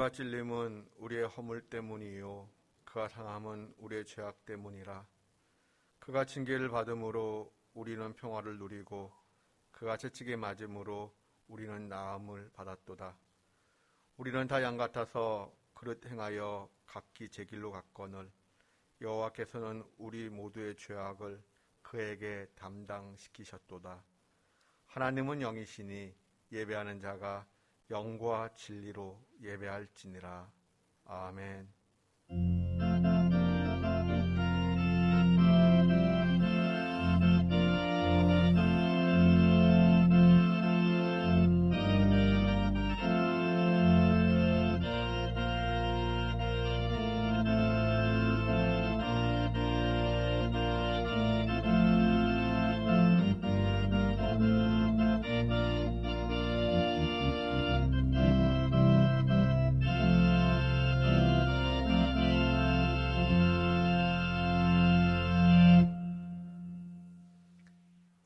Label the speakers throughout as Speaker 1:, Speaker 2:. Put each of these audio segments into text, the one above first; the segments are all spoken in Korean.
Speaker 1: 그가 찔림은 우리의 허물 때문이요 그가 상함은 우리의 죄악 때문이라. 그가 징계를 받음으로 우리는 평화를 누리고 그가 채찍에 맞음으로 우리는 나음을 받았도다. 우리는 다 양 같아서 그릇 행하여 각기 제 길로 갔거늘 여호와께서는 우리 모두의 죄악을 그에게 담당시키셨도다. 하나님은 영이시니 예배하는 자가 영과 진리로 예배할지니라. 아멘.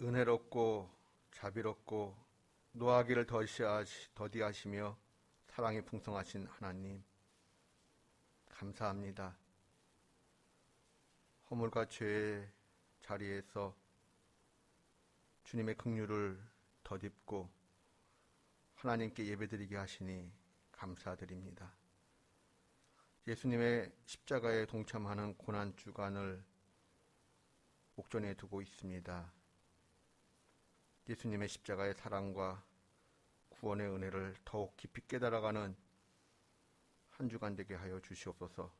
Speaker 1: 은혜롭고 자비롭고 노하기를 더디하시며 사랑이 풍성하신 하나님, 감사합니다. 허물과 죄의 자리에서 주님의 긍휼을 덧입고 하나님께 예배드리게 하시니 감사드립니다. 예수님의 십자가에 동참하는 고난주간을 목전에 두고 있습니다. 예수님의 십자가의 사랑과 구원의 은혜를 더욱 깊이 깨달아가는 한 주간 되게 하여 주시옵소서.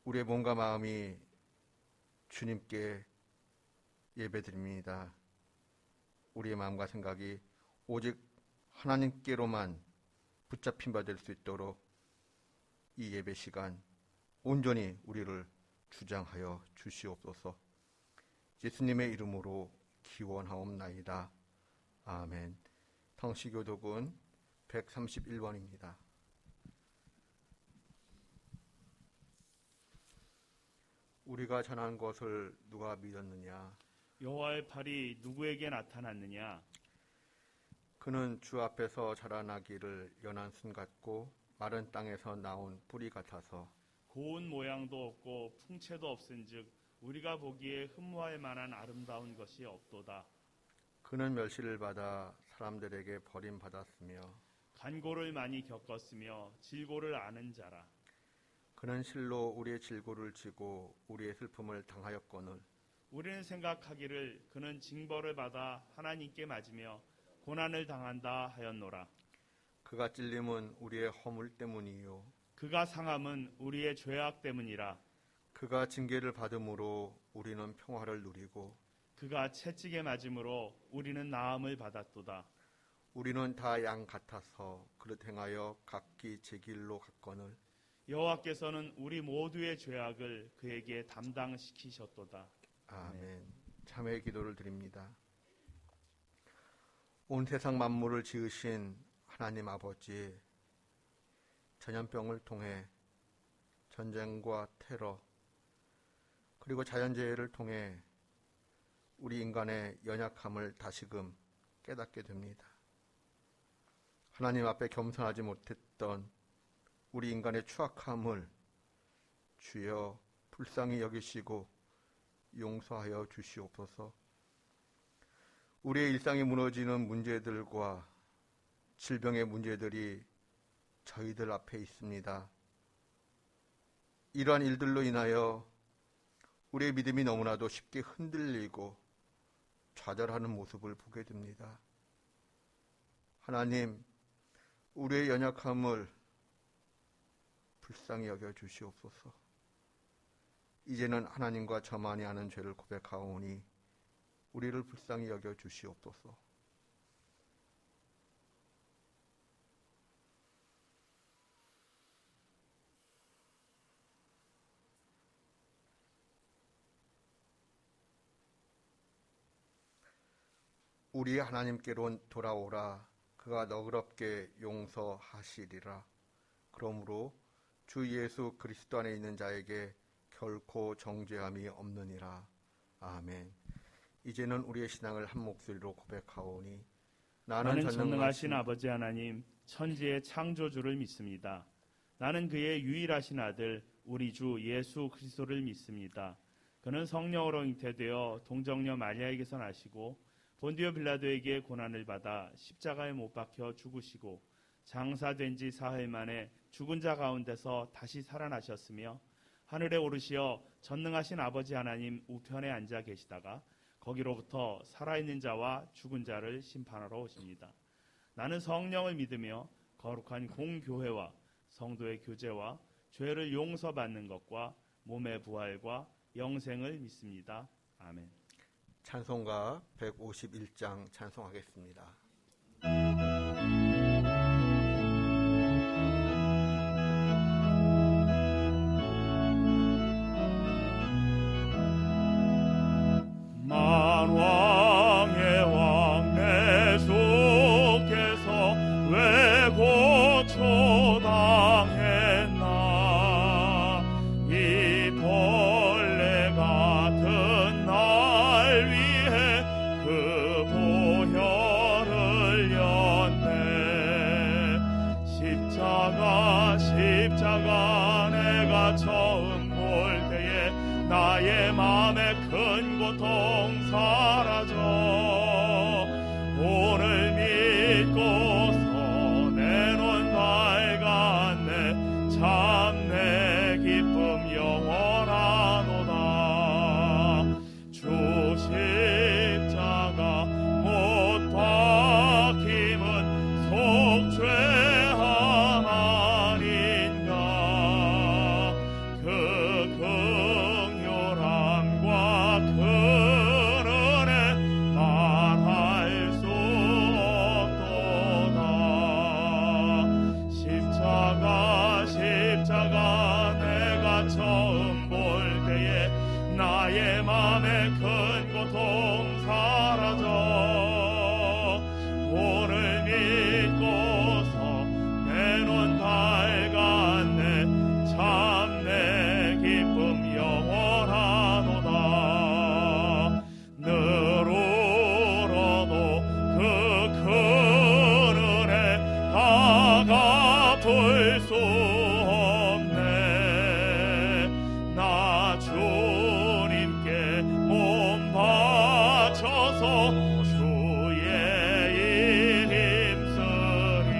Speaker 1: 우리의 몸과 마음이 주님께 예배드립니다. 우리의 마음과 생각이 오직 하나님께로만 붙잡힌 바 될 수 있도록 이 예배 시간 온전히 우리를 주장하여 주시옵소서. 예수님의 이름으로 기원하옵나이다. 아멘. 성시교독은 131번입니다. 우리가 전한 것을 누가 믿었느냐?
Speaker 2: 여호와의 팔이 누구에게 나타났느냐?
Speaker 1: 그는 주 앞에서 자라나기를 연한 순 같고 마른 땅에서 나온 뿌리 같아서
Speaker 2: 고운 모양도 없고 풍채도 없은즉 우리가 보기에 흠모할 만한 아름다운 것이 없도다.
Speaker 1: 그는 멸시를 받아 사람들에게 버림받았으며
Speaker 2: 간고를 많이 겪었으며 질고를 아는 자라.
Speaker 1: 그는 실로 우리의 질고를 지고 우리의 슬픔을 당하였거늘
Speaker 2: 우리는 생각하기를 그는 징벌을 받아 하나님께 맞으며 고난을 당한다 하였노라.
Speaker 1: 그가 찔림은 우리의 허물 때문이요
Speaker 2: 그가 상함은 우리의 죄악 때문이라.
Speaker 1: 그가 징계를 받음으로 우리는 평화를 누리고
Speaker 2: 그가 채찍에 맞음으로 우리는 나음을 받았도다.
Speaker 1: 우리는 다 양 같아서 그릇 행하여 각기 제 길로 갔거늘
Speaker 2: 여호와께서는 우리 모두의 죄악을 그에게 담당시키셨도다.
Speaker 1: 아멘. 참회의 기도를 드립니다. 온 세상 만물을 지으신 하나님 아버지, 전염병을 통해 전쟁과 테러 그리고 자연재해를 통해 우리 인간의 연약함을 다시금 깨닫게 됩니다. 하나님 앞에 겸손하지 못했던 우리 인간의 추악함을 주여 불쌍히 여기시고 용서하여 주시옵소서. 우리의 일상이 무너지는 문제들과 질병의 문제들이 저희들 앞에 있습니다. 이러한 일들로 인하여 우리의 믿음이 너무나도 쉽게 흔들리고 좌절하는 모습을 보게 됩니다. 하나님, 우리의 연약함을 불쌍히 여겨 주시옵소서. 이제는 하나님과 저만이 아는 죄를 고백하오니 우리를 불쌍히 여겨 주시옵소서. 우리 하나님께로 돌아오라. 그가 너그럽게 용서하시리라. 그러므로 주 예수 그리스도 안에 있는 자에게 결코 정죄함이 없느니라. 아멘. 이제는 우리의 신앙을 한 목소리로 고백하오니
Speaker 2: 나는 전능하신 아버지 하나님, 천지의 창조주를 믿습니다. 나는 그의 유일하신 아들, 우리 주 예수 그리스도를 믿습니다. 그는 성령으로 잉태되어 동정녀 마리아에게서 나시고 본디오 빌라도에게 고난을 받아 십자가에 못 박혀 죽으시고 장사된 지 사흘 만에 죽은 자 가운데서 다시 살아나셨으며 하늘에 오르시어 전능하신 아버지 하나님 우편에 앉아 계시다가 거기로부터 살아있는 자와 죽은 자를 심판하러 오십니다. 나는 성령을 믿으며 거룩한 공교회와 성도의 교제와 죄를 용서받는 것과 몸의 부활과 영생을 믿습니다. 아멘.
Speaker 1: 찬송가 151장 찬송하겠습니다.
Speaker 2: 만왕의 왕 내 주께서 왜 고초당했나 이 벌레 같은 날 위해 그 보혈을 흘렸네. 십자가 내가 처음 볼 때에 나의 마음에 큰 고통 사라져 오늘 믿고서 내 눈 밝았네. 참 내 기쁨 영원하도다. 주 십자가 못 박힘은 속죄함 아닌가. 그 긍휼함과 그 은혜 말할 수 없도다. 십자가 내가 처음 볼 때에 나의 맘에 큰 고통 사라져 오늘 믿고서 내 눈 밝았네. 참 내 기쁨 영원하도다. 늘 울어도 그 큰 은혜 다 갚을 수 없네. 나 주님께 몸 바쳐서 주의 일 힘쓰리.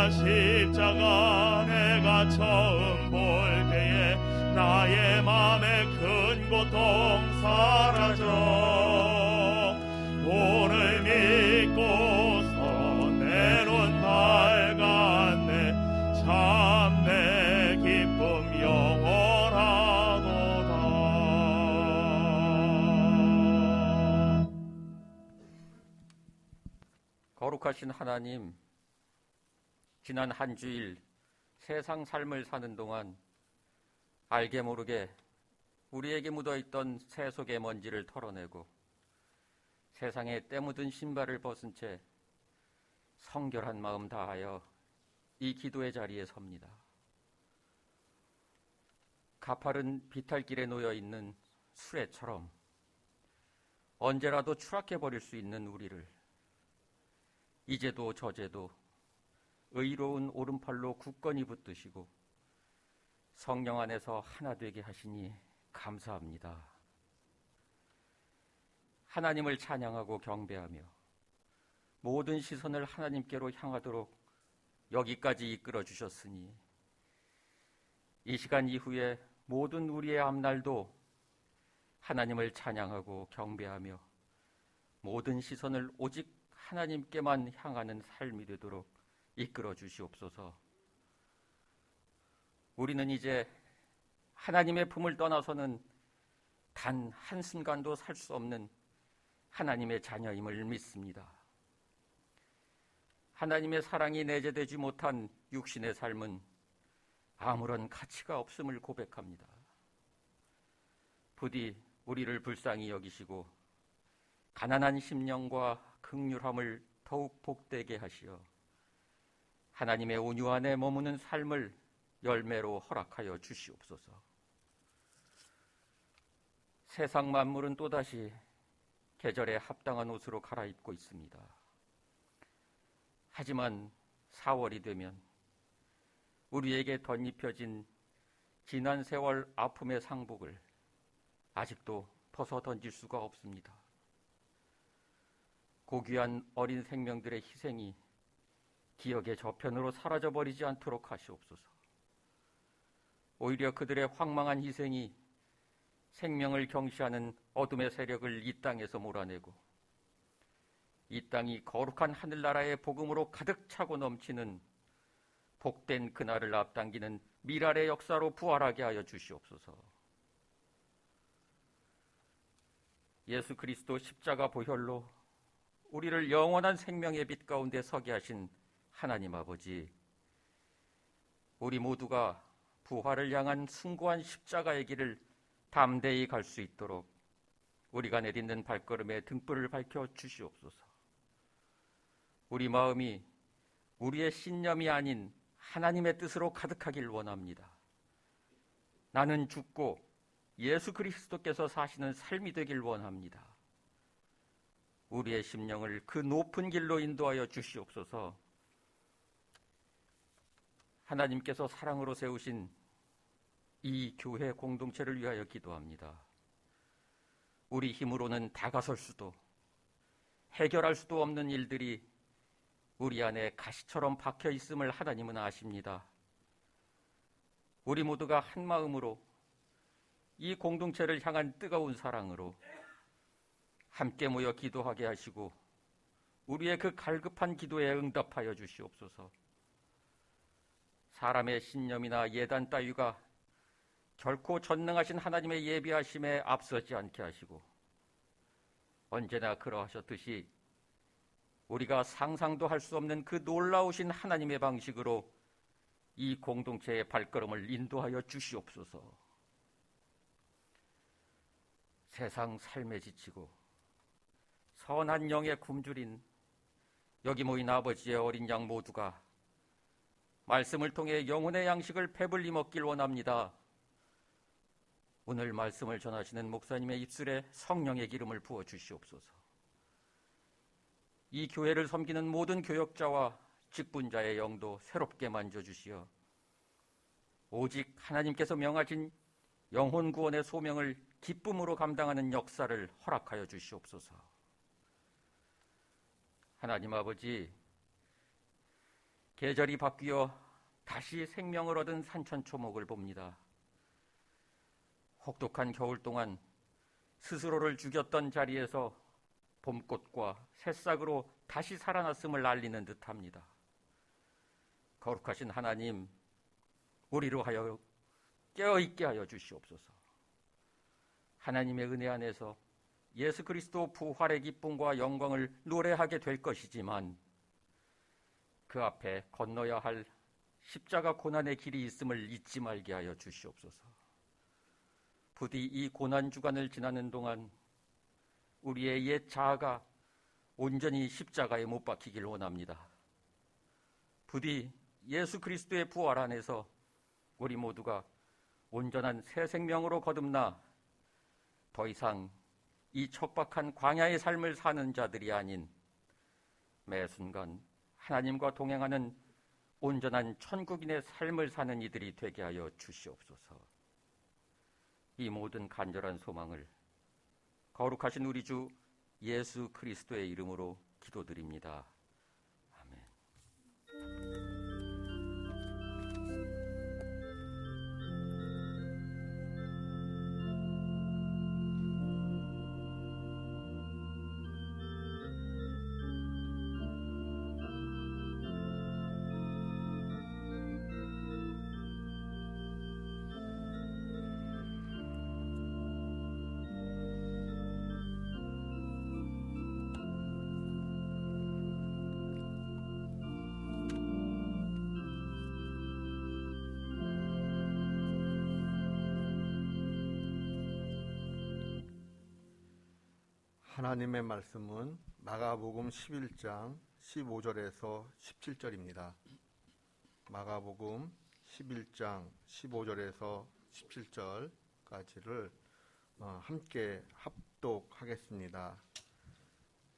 Speaker 2: 십자가 내가 처음 볼 때에 나의 맘에 큰 고통 사라져 오늘 믿고서 내 눈 밝았네. 참 내 기쁨 영원하도다.
Speaker 3: 거룩하신 하나님, 지난 한 주일 세상 삶을 사는 동안 알게 모르게 우리에게 묻어있던 새 속의 먼지를 털어내고 세상에 때 묻은 신발을 벗은 채 성결한 마음 다하여 이 기도의 자리에 섭니다. 가파른 비탈길에 놓여있는 수레처럼 언제라도 추락해버릴 수 있는 우리를 이제도 저제도 의로운 오른팔로 굳건히 붙드시고 성령 안에서 하나 되게 하시니 감사합니다. 하나님을 찬양하고 경배하며 모든 시선을 하나님께로 향하도록 여기까지 이끌어 주셨으니 이 시간 이후에 모든 우리의 앞날도 하나님을 찬양하고 경배하며 모든 시선을 오직 하나님께만 향하는 삶이 되도록 이끌어 주시옵소서. 우리는 이제 하나님의 품을 떠나서는 단 한순간도 살 수 없는 하나님의 자녀임을 믿습니다. 하나님의 사랑이 내재되지 못한 육신의 삶은 아무런 가치가 없음을 고백합니다. 부디 우리를 불쌍히 여기시고 가난한 심령과 긍휼함을 더욱 복되게 하시어 하나님의 온유 안에 머무는 삶을 열매로 허락하여 주시옵소서. 세상 만물은 또다시 계절에 합당한 옷으로 갈아입고 있습니다. 하지만 4월이 되면 우리에게 덧입혀진 지난 세월 아픔의 상복을 아직도 벗어 던질 수가 없습니다. 고귀한 어린 생명들의 희생이 기억의 저편으로 사라져버리지 않도록 하시옵소서. 오히려 그들의 황망한 희생이 생명을 경시하는 어둠의 세력을 이 땅에서 몰아내고 이 땅이 거룩한 하늘나라의 복음으로 가득 차고 넘치는 복된 그날을 앞당기는 미랄의 역사로 부활하게 하여 주시옵소서. 예수 그리스도 십자가 보혈로 우리를 영원한 생명의 빛 가운데 서게 하신 하나님 아버지, 우리 모두가 부활을 향한 숭고한 십자가의 길을 담대히 갈 수 있도록 우리가 내딛는 발걸음에 등불을 밝혀 주시옵소서. 우리 마음이 우리의 신념이 아닌 하나님의 뜻으로 가득하길 원합니다. 나는 죽고 예수 그리스도께서 사시는 삶이 되길 원합니다. 우리의 심령을 그 높은 길로 인도하여 주시옵소서. 하나님께서 사랑으로 세우신 이 교회 공동체를 위하여 기도합니다. 우리 힘으로는 다가설 수도 해결할 수도 없는 일들이 우리 안에 가시처럼 박혀 있음을 하나님은 아십니다. 우리 모두가 한 마음으로 이 공동체를 향한 뜨거운 사랑으로 함께 모여 기도하게 하시고 우리의 그 갈급한 기도에 응답하여 주시옵소서. 사람의 신념이나 예단 따위가 결코 전능하신 하나님의 예비하심에 앞서지 않게 하시고 언제나 그러하셨듯이 우리가 상상도 할 수 없는 그 놀라우신 하나님의 방식으로 이 공동체의 발걸음을 인도하여 주시옵소서. 세상 삶에 지치고 선한 영에 굶주린 여기 모인 아버지의 어린 양 모두가 말씀을 통해 영혼의 양식을 배불리 먹길 원합니다. 오늘 말씀을 전하시는 목사님의 입술에 성령의 기름을 부어 주시옵소서. 이 교회를 섬기는 모든 교역자와 직분자의 영도 새롭게 만져주시어 오직 하나님께서 명하신 영혼 구원의 소명을 기쁨으로 감당하는 역사를 허락하여 주시옵소서. 하나님 아버지, 계절이 바뀌어 다시 생명을 얻은 산천초목을 봅니다. 혹독한 겨울 동안 스스로를 죽였던 자리에서 봄꽃과 새싹으로 다시 살아났음을 알리는 듯합니다. 거룩하신 하나님, 우리로 하여 깨어있게 하여 주시옵소서. 하나님의 은혜 안에서 예수 그리스도 부활의 기쁨과 영광을 노래하게 될 것이지만 그 앞에 건너야 할 십자가 고난의 길이 있음을 잊지 말게 하여 주시옵소서. 부디 이 고난 주간을 지나는 동안 우리의 옛 자아가 온전히 십자가에 못 박히길 원합니다. 부디 예수 그리스도의 부활 안에서 우리 모두가 온전한 새 생명으로 거듭나 더 이상 이 척박한 광야의 삶을 사는 자들이 아닌 매 순간 하나님과 동행하는 온전한 천국인의 삶을 사는 이들이 되게 하여 주시옵소서. 이 모든 간절한 소망을 거룩하신 우리 주 예수 그리스도의 이름으로 기도드립니다. 아멘.
Speaker 1: 하나님의 말씀은 마가복음 11장 15절에서 17절입니다. 마가복음 11장 15절에서 17절까지를 함께 합독하겠습니다.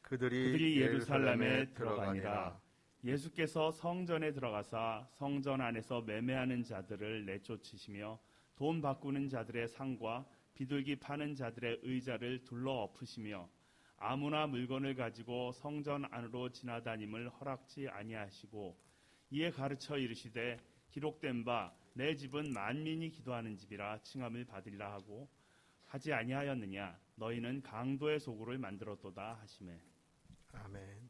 Speaker 2: 그들이 예루살렘에 들어가니라. 예수께서 성전에 들어가사 성전 안에서 매매하는 자들을 내쫓으시며 돈 바꾸는 자들의 상과 비둘기 파는 자들의 의자를 둘러 엎으시며 아무나 물건을 가지고 성전 안으로 지나다님을 허락지 아니하시고 이에 가르쳐 이르시되 기록된 바 내 집은 만민이 기도하는 집이라 칭함을 받으리라 하고 하지 아니하였느냐. 너희는 강도의 소굴을 만들었도다 하시매.
Speaker 1: 아멘.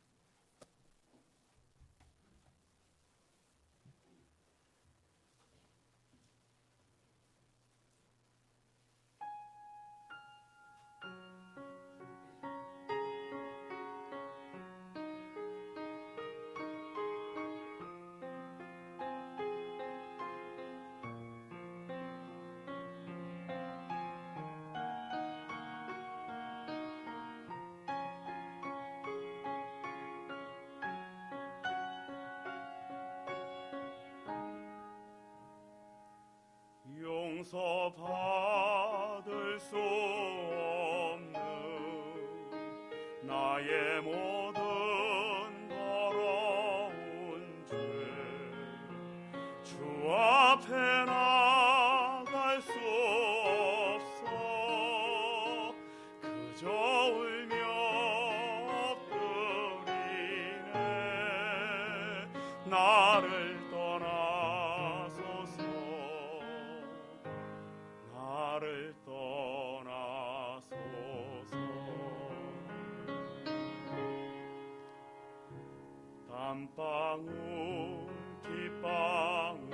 Speaker 2: 용서받을 수 없는 나의 모든 더러운 죄 주 앞에 나갈 수 없어 그저 울며 엎드리네. 나를 떠나소서. 땀방울 빗방울로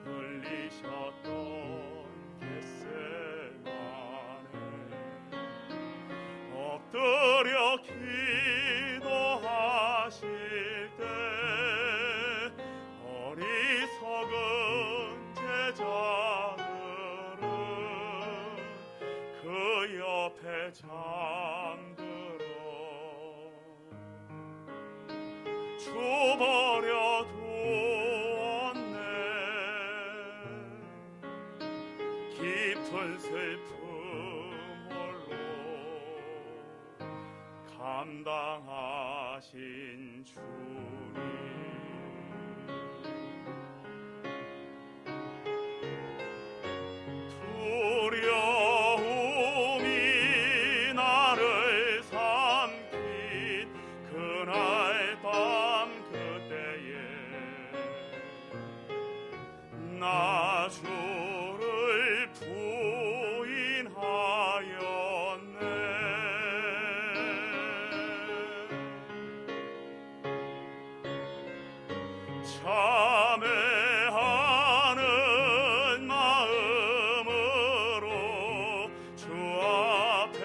Speaker 2: 흘리셨던 겟세마네 엎드려 기도하실 때 어리석은 제자들은 그 옆에 잠들어 주버려 두었네. 깊은 슬픔 홀로 감당하신 주님. 두려움이 나를 삼킨 그날 밤 그때에 나 주를 부인하였네. 참회하는 마음으로 주 앞에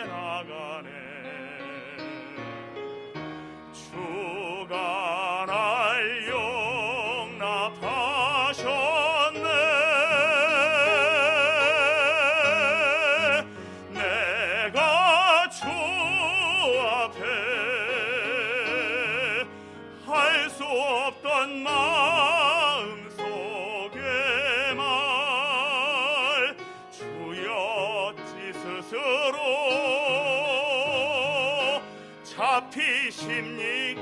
Speaker 2: 나가네. 주가 날 용납하셨네. 내가 주 앞에 할 수 없던 마음속의 말 주였지 스스로 잡히십니까.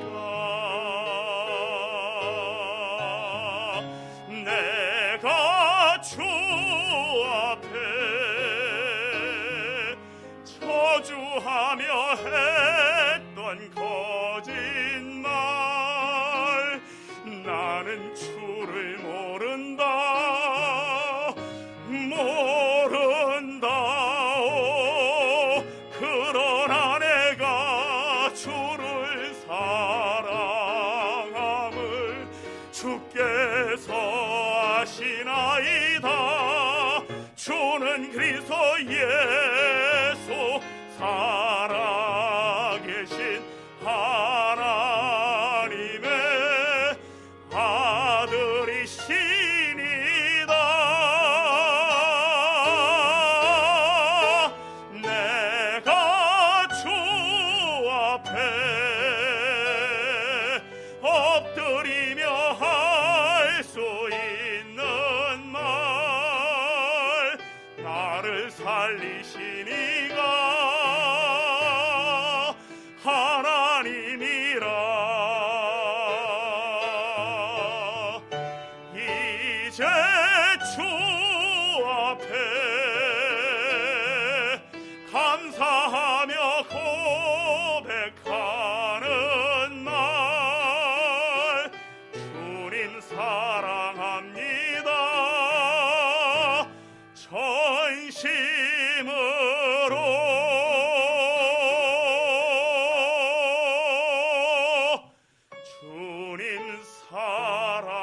Speaker 2: 내가 주 앞에 저주하며 했던 거짓말 나는 주를 모른다오. 그러나 내가 주를 사랑함을 주께서 아시나이다. 주는 그리스도 예수 살아계신 하나님의 아들이시니다. 내가 주 앞에 엎드리며 할 수 있는 말 나를 살리시니가 주님 사랑합니다.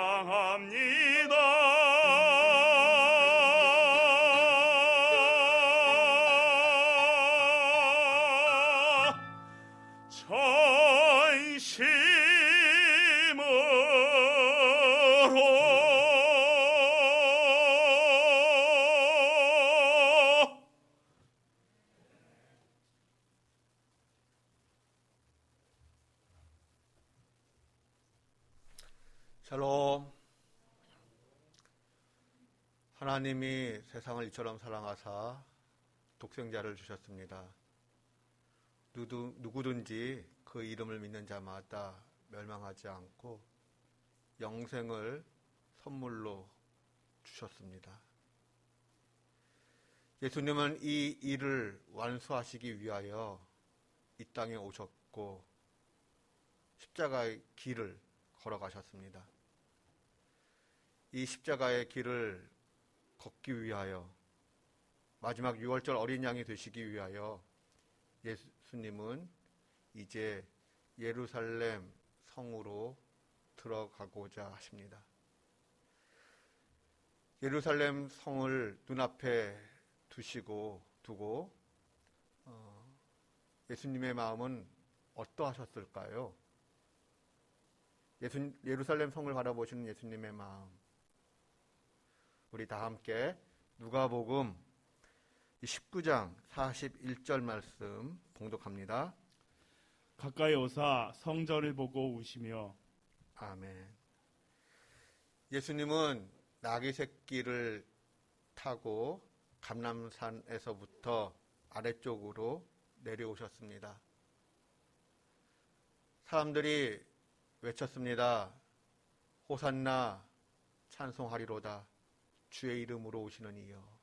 Speaker 1: 샬롬. 하나님이 세상을 이처럼 사랑하사 독생자를 주셨습니다. 누구든지 그 이름을 믿는 자마다 멸망하지 않고 영생을 선물로 주셨습니다. 예수님은 이 일을 완수하시기 위하여 이 땅에 오셨고 십자가의 길을 걸어가셨습니다. 이 십자가의 길을 걷기 위하여 마지막 6월절 어린 양이 되시기 위하여 예수님은 이제 예루살렘 성으로 들어가고자 하십니다. 예루살렘 성을 눈앞에 두고 예수님의 마음은 어떠하셨을까요? 예루살렘 성을 바라보시는 예수님의 마음, 우리 다 함께 누가복음 19장 41절 말씀 봉독합니다.
Speaker 2: 가까이 오사 성전을 보고 우시며.
Speaker 1: 아멘. 예수님은 나귀 새끼를 타고 감람산에서부터 아래쪽으로 내려오셨습니다. 사람들이 외쳤습니다. 호산나 찬송하리로다. 주의 이름으로 오시는 이여.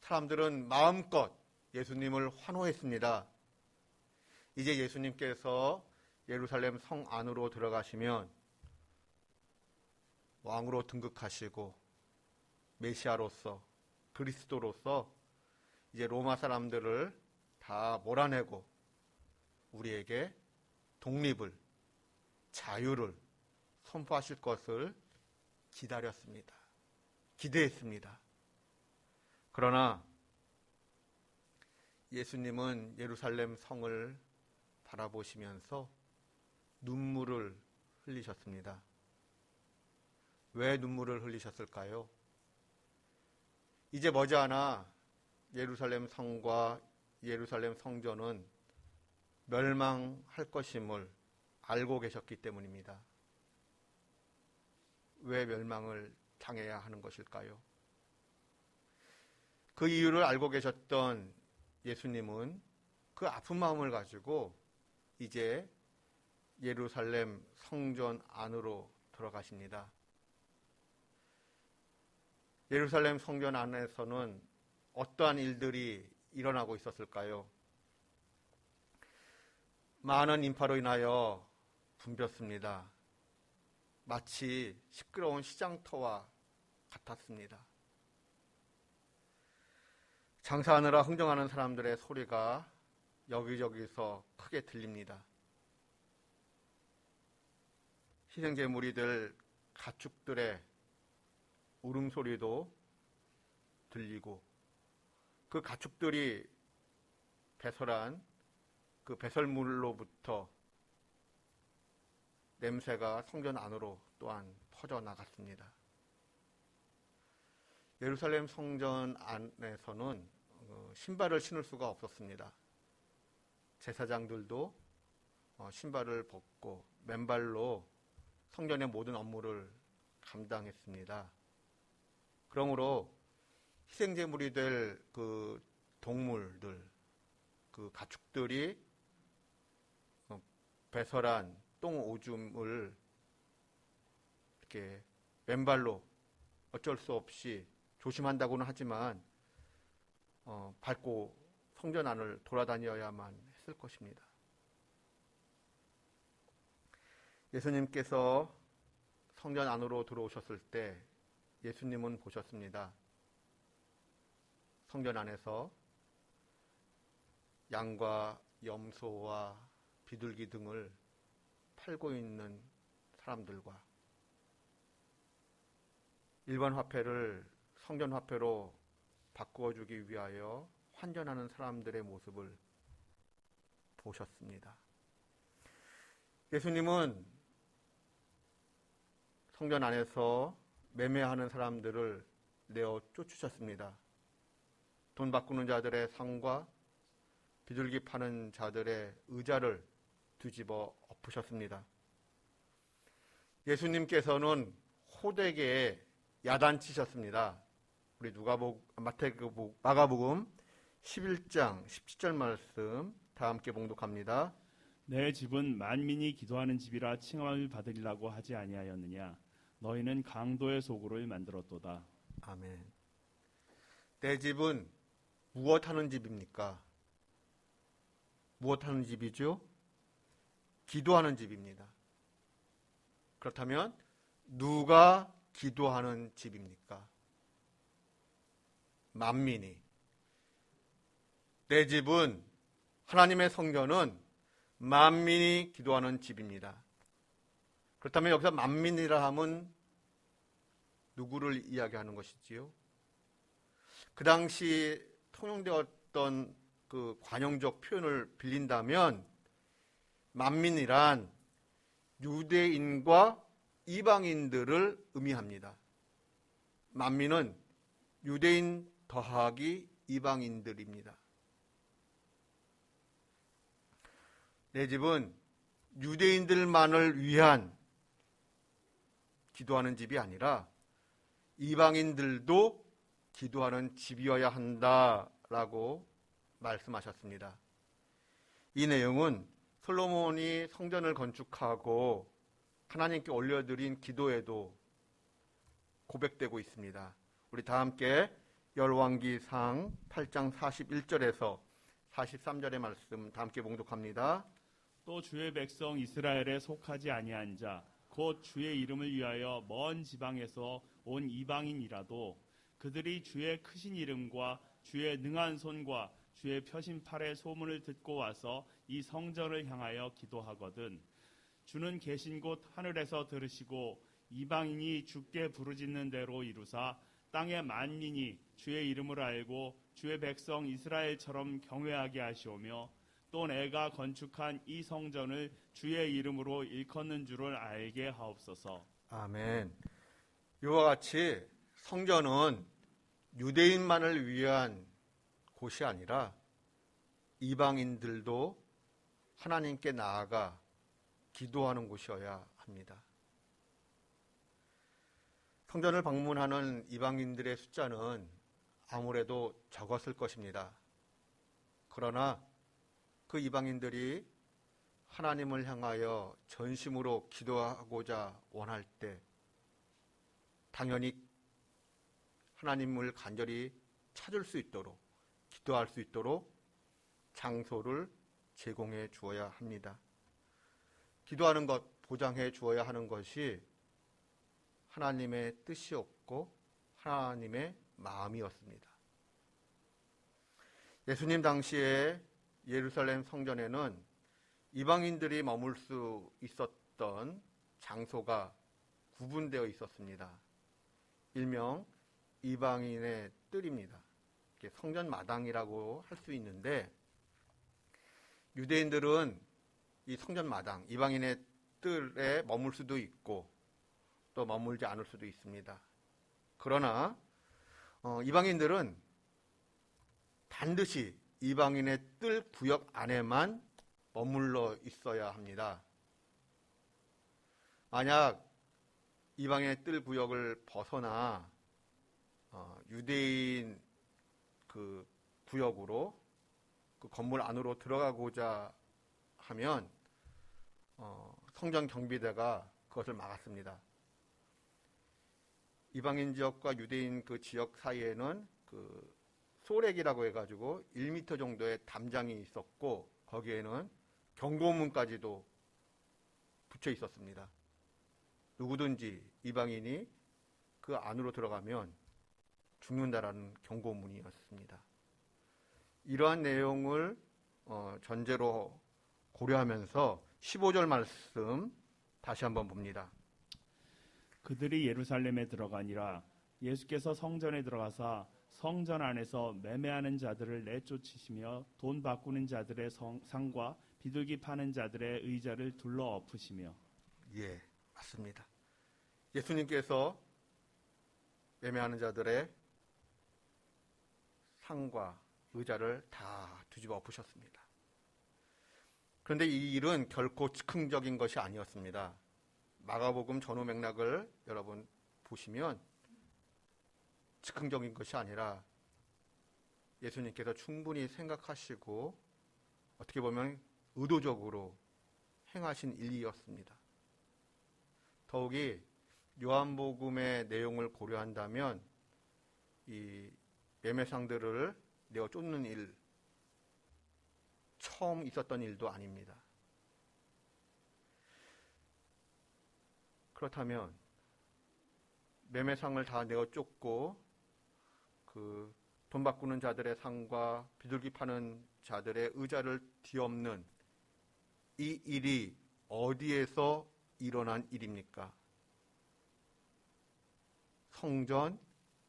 Speaker 1: 사람들은 마음껏 예수님을 환호했습니다. 이제 예수님께서 예루살렘 성 안으로 들어가시면 왕으로 등극하시고 메시아로서 그리스도로서 이제 로마 사람들을 다 몰아내고 우리에게 독립을, 자유를 선포하실 것을 기다렸습니다. 기대했습니다. 그러나 예수님은 예루살렘 성을 바라보시면서 눈물을 흘리셨습니다. 왜 눈물을 흘리셨을까요? 이제 머지않아 예루살렘 성과 예루살렘 성전은 멸망할 것임을 알고 계셨기 때문입니다. 왜 멸망을 당해야 하는 것일까요? 그 이유를 알고 계셨던 예수님은 그 아픈 마음을 가지고 이제 예루살렘 성전 안으로 들어가십니다. 예루살렘 성전 안에서는 어떠한 일들이 일어나고 있었을까요? 많은 인파로 인하여 붐볐습니다. 마치 시끄러운 시장터와 같았습니다. 장사하느라 흥정하는 사람들의 소리가 여기저기서 크게 들립니다. 희생제물이 될 가축들의 울음소리도 들리고 그 가축들이 배설한 그 배설물로부터 냄새가 성전 안으로 또한 퍼져나갔습니다. 예루살렘 성전 안에서는 신발을 신을 수가 없었습니다. 제사장들도 신발을 벗고 맨발로 성전의 모든 업무를 감당했습니다. 그러므로 희생제물이 될 그 동물들, 그 가축들이 배설한 똥 오줌을 이렇게 맨발로 어쩔 수 없이 조심한다고는 하지만 밟고 성전 안을 돌아다녀야만 했을 것입니다. 예수님께서 성전 안으로 들어오셨을 때 예수님은 보셨습니다. 성전 안에서 양과 염소와 비둘기 등을 팔고 있는 사람들과 일반 화폐를 성전 화폐로 바꾸어주기 위하여 환전하는 사람들의 모습을 보셨습니다. 예수님은 성전 안에서 매매하는 사람들을 내어 쫓으셨습니다. 돈 바꾸는 자들의 상과 비둘기 파는 자들의 의자를 뒤집어 엎으셨습니다. 예수님께서는 호되게 야단치셨습니다. 우리 마가복음 11장 17절 말씀 다 함께 봉독합니다.
Speaker 2: 내 집은 만민이 기도하는 집이라 칭함을 받으리라고 하지 아니하였느냐? 너희는 강도의 소굴을 만들었도다.
Speaker 1: 아멘. 내 집은 무엇하는 집입니까? 무엇하는 집이죠? 기도하는 집입니다. 그렇다면 누가 기도하는 집입니까? 만민이. 내 집은, 하나님의 성전은 만민이 기도하는 집입니다. 그렇다면 여기서 만민이라 하면 누구를 이야기하는 것이지요? 그 당시 통용되었던 그 관용적 표현을 빌린다면 만민이란 유대인과 이방인들을 의미합니다. 만민은 유대인 더하기 이방인들입니다. 내 집은 유대인들만을 위한 기도하는 집이 아니라 이방인들도 기도하는 집이어야 한다라고 말씀하셨습니다. 이 내용은 솔로몬이 성전을 건축하고 하나님께 올려드린 기도에도 고백되고 있습니다. 우리 다 함께 열왕기상 8장 41절에서 43절의 말씀 다 함께 봉독합니다.
Speaker 2: 또 주의 백성 이스라엘에 속하지 아니한 자 곧 주의 이름을 위하여 먼 지방에서 온 이방인이라도 그들이 주의 크신 이름과 주의 능한 손과 주의 펴신 팔의 소문을 듣고 와서 이 성전을 향하여 기도하거든 주는 계신 곳 하늘에서 들으시고 이방인이 주께 부르짖는 대로 이루사 땅의 만민이 주의 이름을 알고 주의 백성 이스라엘처럼 경외하게 하시오며 또 내가 건축한 이 성전을 주의 이름으로 일컫는 줄을 알게 하옵소서.
Speaker 1: 아멘. 이와 같이 성전은 유대인만을 위한 곳이 아니라 이방인들도 하나님께 나아가 기도하는 곳이어야 합니다. 성전을 방문하는 이방인들의 숫자는 아무래도 적었을 것입니다. 그러나 그 이방인들이 하나님을 향하여 전심으로 기도하고자 원할 때 당연히 하나님을 간절히 찾을 수 있도록 기도할 수 있도록 장소를 제공해 주어야 합니다. 기도하는 것, 보장해 주어야 하는 것이 하나님의 뜻이었고 하나님의 마음이었습니다. 예수님 당시에 예루살렘 성전에는 이방인들이 머물 수 있었던 장소가 구분되어 있었습니다. 일명 이방인의 뜰입니다. 성전 마당이라고 할 수 있는데 유대인들은 이 성전 마당, 이방인의 뜰에 머물 수도 있고 또 머물지 않을 수도 있습니다. 그러나 이방인들은 반드시 이방인의 뜰 구역 안에만 머물러 있어야 합니다. 만약 이방인의 뜰 구역을 벗어나 유대인 그 구역으로 그 건물 안으로 들어가고자 하면 성전 경비대가 그것을 막았습니다. 이방인 지역과 유대인 그 지역 사이에는 그 소렉이라고 해가지고 1m 정도의 담장이 있었고 거기에는 경고문까지도 붙여 있었습니다. 누구든지 이방인이 그 안으로 들어가면 죽는다라는 경고문이었습니다. 이러한 내용을 전제로 고려하면서 15절 말씀 다시 한번 봅니다.
Speaker 2: 그들이 예루살렘에 들어가니라. 예수께서 성전에 들어가사 성전 안에서 매매하는 자들을 내쫓으시며 돈 바꾸는 자들의 상과 비둘기 파는 자들의 의자를 둘러 엎으시며.
Speaker 1: 예, 맞습니다. 예수님께서 매매하는 자들의 상과 의자를 다 뒤집어 엎으셨습니다. 그런데 이 일은 결코 즉흥적인 것이 아니었습니다. 마가복음 전후 맥락을 여러분 보시면 즉흥적인 것이 아니라 예수님께서 충분히 생각하시고 어떻게 보면 의도적으로 행하신 일이었습니다. 더욱이 요한복음의 내용을 고려한다면 이 매매상들을 내어 쫓는 일, 처음 있었던 일도 아닙니다. 그렇다면 매매상을 다 내어 쫓고 그 돈 바꾸는 자들의 상과 비둘기 파는 자들의 의자를 뒤엎는 이 일이 어디에서 일어난 일입니까? 성전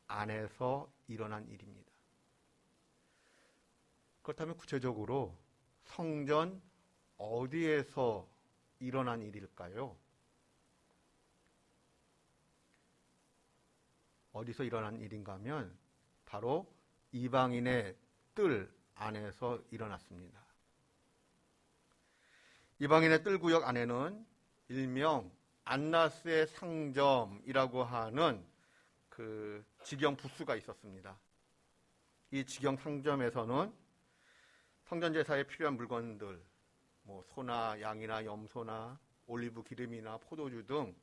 Speaker 1: 안에서 일어난 일입니다. 그렇다면 구체적으로 성전 어디에서 일어난 일일까요? 어디서 일어난 일인가 하면 바로 이방인의 뜰 안에서 일어났습니다. 이방인의 뜰 구역 안에는 일명 안나스의 상점이라고 하는 그 직영 부스가 있었습니다. 이 직영 상점에서는 성전 제사에 필요한 물건들, 뭐 소나 양이나 염소나 올리브 기름이나 포도주 등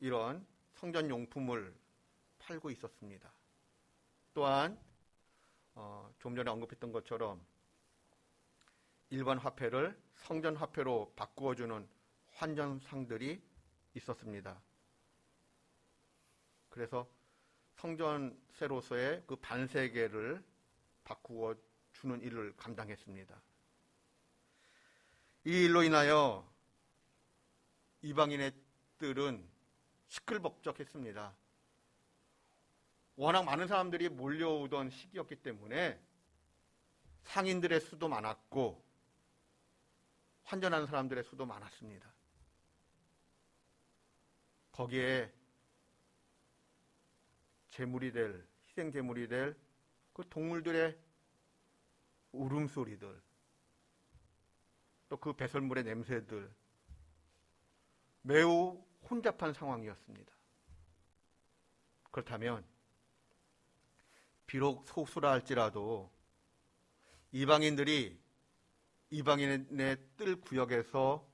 Speaker 1: 이런 성전 용품을 팔고 있었습니다. 또한 좀 전에 언급했던 것처럼 일반 화폐를 성전 화폐로 바꾸어주는 환전상들이 있었습니다. 그래서 성전세로서의 그 반세계를 바꾸어 주는 일을 감당했습니다. 이 일로 인하여 이방인의 뜰은 시끌벅적했습니다. 워낙 많은 사람들이 몰려오던 시기였기 때문에 상인들의 수도 많았고 환전하는 사람들의 수도 많았습니다. 거기에 제물이 될, 희생 제물이 될 그 동물들의 울음소리들, 또 그 배설물의 냄새들, 매우 혼잡한 상황이었습니다. 그렇다면 비록 소수라 할지라도 이방인들이 이방인의 뜰 구역에서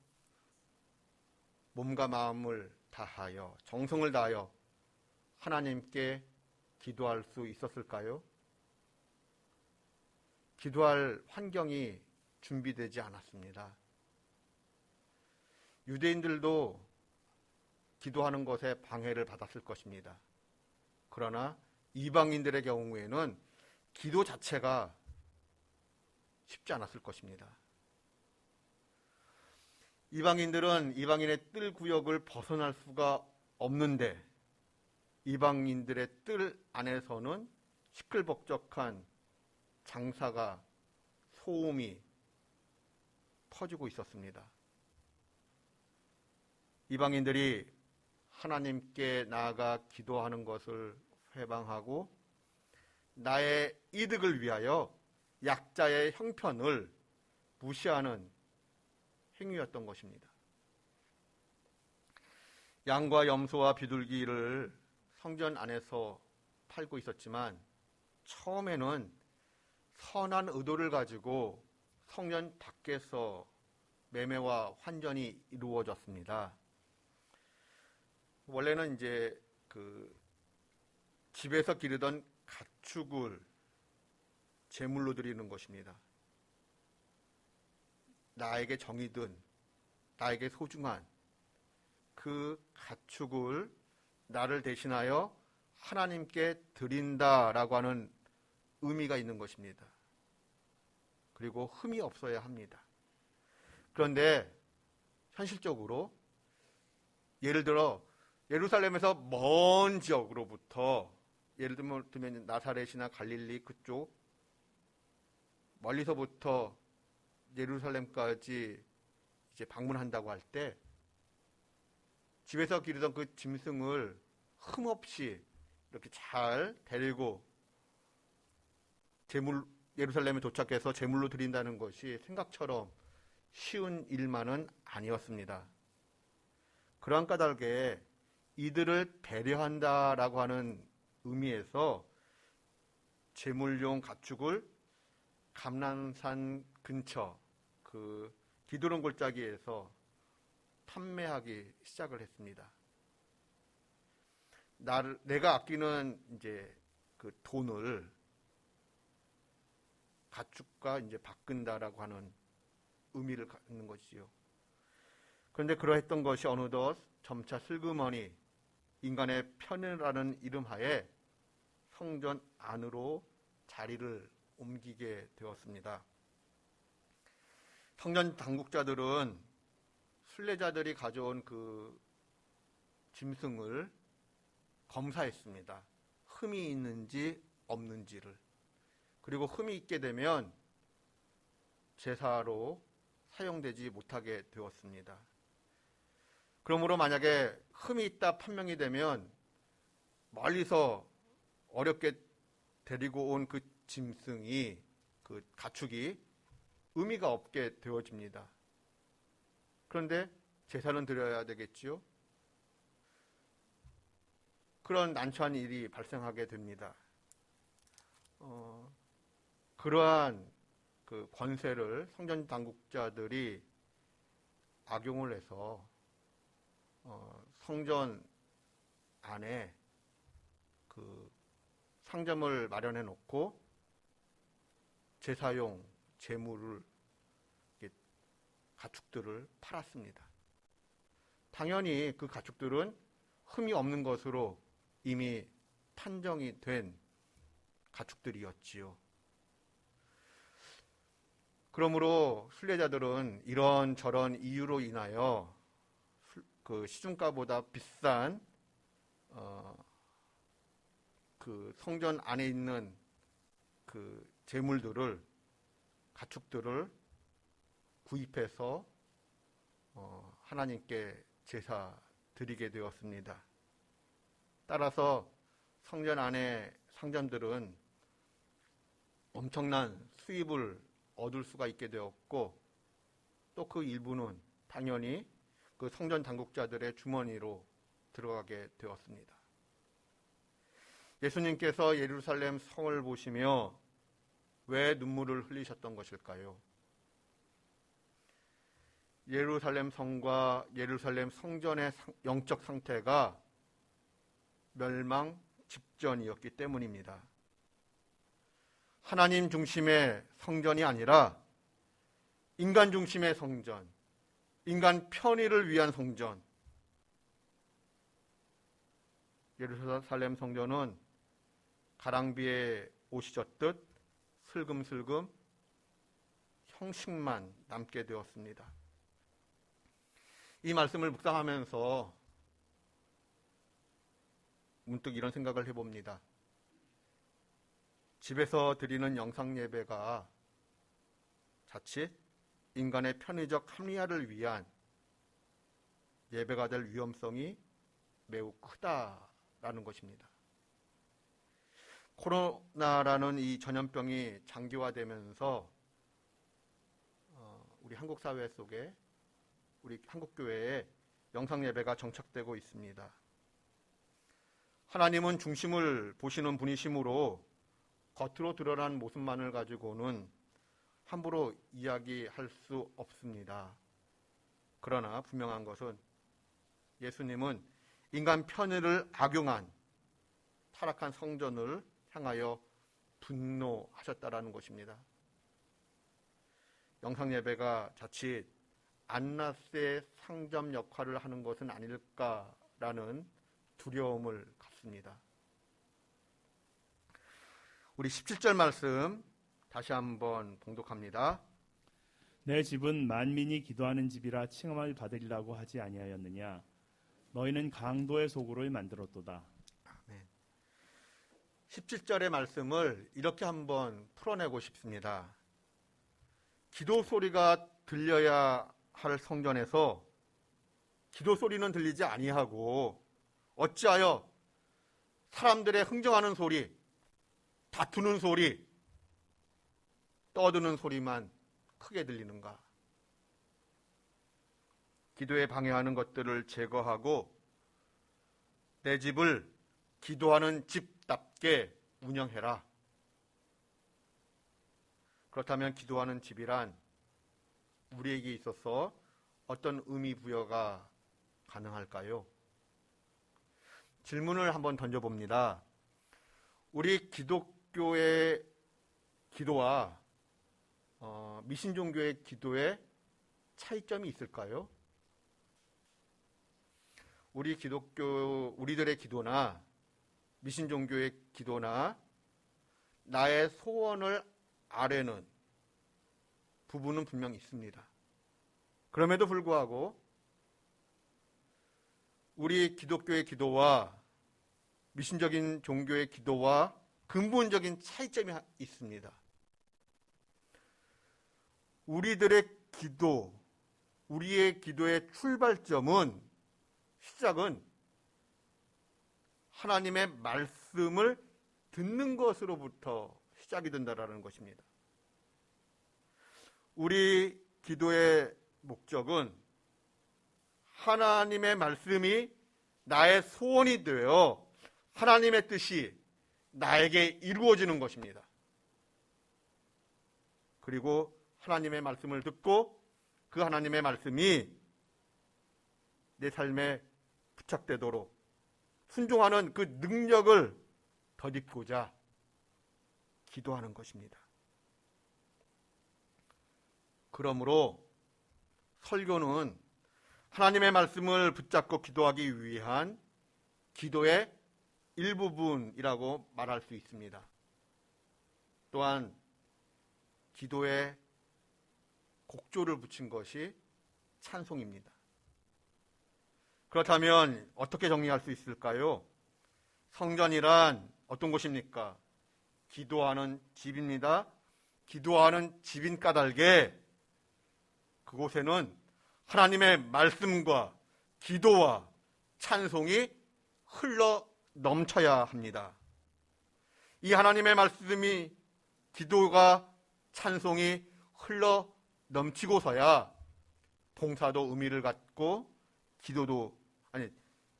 Speaker 1: 몸과 마음을 다하여 정성을 다하여 하나님께 기도할 수 있었을까요? 기도할 환경이 준비되지 않았습니다. 유대인들도 기도하는 것에 방해를 받았을 것입니다. 그러나 이방인들의 경우에는 기도 자체가 쉽지 않았을 것입니다. 이방인들은 이방인의 뜰 구역을 벗어날 수가 없는데 이방인들의 뜰 안에서는 시끌벅적한 장사가, 소음이 퍼지고 있었습니다. 이방인들이 하나님께 나아가 기도하는 것을 회방하고 나의 이득을 위하여 약자의 형편을 무시하는 행위였던 것입니다. 양과 염소와 비둘기를 성전 안에서 팔고 있었지만 처음에는 선한 의도를 가지고 성전 밖에서 매매와 환전이 이루어졌습니다. 원래는 이제 그 집에서 기르던 가축을 제물로 드리는 것입니다. 나에게 정이 든, 나에게 소중한 그 가축을 나를 대신하여 하나님께 드린다라고 하는 의미가 있는 것입니다. 그리고 흠이 없어야 합니다. 그런데 현실적으로 예를 들어 예루살렘에서 먼 지역으로부터 예를 들면 나사렛이나 갈릴리 그쪽 멀리서부터 예루살렘까지 이제 방문한다고 할 때 집에서 기르던 그 짐승을 흠없이 이렇게 잘 데리고 예루살렘에 도착해서 제물로 드린다는 것이 생각처럼 쉬운 일만은 아니었습니다. 그러한 까닭에 이들을 배려한다라고 하는 의미에서 제물용 가축을 감람산 근처 그 기드론 골짜기에서 판매하기 시작을 했습니다. 내가 아끼는 이제 그 돈을 가축과 이제 바꾼다라고 하는 의미를 갖는 것이지요. 그런데 그러했던 것이 어느덧 점차 슬그머니 인간의 편이라는 이름하에 성전 안으로 자리를 옮기게 되었습니다. 성전 당국자들은 순례자들이 가져온 그 짐승을 검사했습니다. 흠이 있는지 없는지를. 그리고 흠이 있게 되면 제사로 사용되지 못하게 되었습니다. 그러므로 만약에 흠이 있다 판명이 되면 멀리서 어렵게 데리고 온 그 짐승이 그 가축이 의미가 없게 되어집니다. 그런데 제사는 드려야 되겠지요. 그런 난처한 일이 발생하게 됩니다. 그러한 그 권세를 성전 당국자들이 악용을 해서 성전 안에 그 상점을 마련해 놓고 제사용 제물을 가축들을 팔았습니다. 당연히 그 가축들은 흠이 없는 것으로 이미 판정이 된 가축들이었지요. 그러므로 순례자들은 이런저런 이유로 인하여 그 시중가보다 비싼 그 성전 안에 있는 그 제물들을 가축들을 구입해서 하나님께 제사 드리게 되었습니다. 따라서 성전 안의 상점들은 엄청난 수입을 얻을 수가 있게 되었고 또 그 일부는 당연히 그 성전 당국자들의 주머니로 들어가게 되었습니다. 예수님께서 예루살렘 성을 보시며 왜 눈물을 흘리셨던 것일까요? 예루살렘 성과 예루살렘 성전의 영적 상태가 멸망 직전이었기 때문입니다. 하나님 중심의 성전이 아니라 인간 중심의 성전, 인간 편의를 위한 성전. 예루살렘 성전은 가랑비에 옷이 젖듯 슬금슬금 형식만 남게 되었습니다. 이 말씀을 묵상하면서 문득 이런 생각을 해봅니다. 집에서 드리는 영상 예배가 자칫 인간의 편의적 합리화를 위한 예배가 될 위험성이 매우 크다라는 것입니다. 코로나라는 이 전염병이 장기화되면서 우리 한국 사회 속에 우리 한국 교회에 영상 예배가 정착되고 있습니다. 하나님은 중심을 보시는 분이시므로 겉으로 드러난 모습만을 가지고는 함부로 이야기할 수 없습니다. 그러나 분명한 것은 예수님은 인간 편의를 악용한 타락한 성전을 향하여 분노하셨다라는 것입니다. 영상 예배가 자칫 안나스의 상점 역할을 하는 것은 아닐까라는 두려움을 갖습니다. 우리 17절 말씀 다시 한번 봉독합니다.
Speaker 2: 내 집은 만민이 기도하는 집이라 칭함을 받으리라고 하지 아니하였느냐. 너희는 강도의 소굴을 만들었도다.
Speaker 1: 17절의 말씀을 이렇게 한번 풀어내고 싶습니다. 기도 소리가 들려야 할 성전에서 기도 소리는 들리지 아니하고 어찌하여 사람들의 흥정하는 소리, 다투는 소리, 떠드는 소리만 크게 들리는가? 기도에 방해하는 것들을 제거하고 내 집을 기도하는 집답게 운영해라. 그렇다면 기도하는 집이란 우리에게 있어서 어떤 의미 부여가 가능할까요? 질문을 한번 던져봅니다. 우리 기독교의 기도와 미신종교의 기도에 차이점이 있을까요? 우리들의 기도나 미신종교의 기도나 나의 소원을 아뢰는 부분은 분명 있습니다. 그럼에도 불구하고 우리 기독교의 기도와 미신적인 종교의 기도와 근본적인 차이점이 있습니다. 우리들의 기도, 우리의 기도의 출발점은, 시작은 하나님의 말씀을 듣는 것으로부터 시작이 된다라는 것입니다. 우리 기도의 목적은 하나님의 말씀이 나의 소원이 되어 하나님의 뜻이 나에게 이루어지는 것입니다. 그리고 하나님의 말씀을 듣고 그 하나님의 말씀이 내 삶에 부착되도록 순종하는 그 능력을 덧입고자 기도하는 것입니다. 그러므로 설교는 하나님의 말씀을 붙잡고 기도하기 위한 기도의 일부분이라고 말할 수 있습니다. 또한 기도에 곡조를 붙인 것이 찬송입니다. 그렇다면 어떻게 정리할 수 있을까요? 성전이란 어떤 곳입니까? 기도하는 집입니다. 기도하는 집인 까닭에 그곳에는 하나님의 말씀과 기도와 찬송이 흘러 넘쳐야 합니다. 이 하나님의 말씀이, 기도가, 찬송이 흘러 넘치고서야 봉사도 의미를 갖고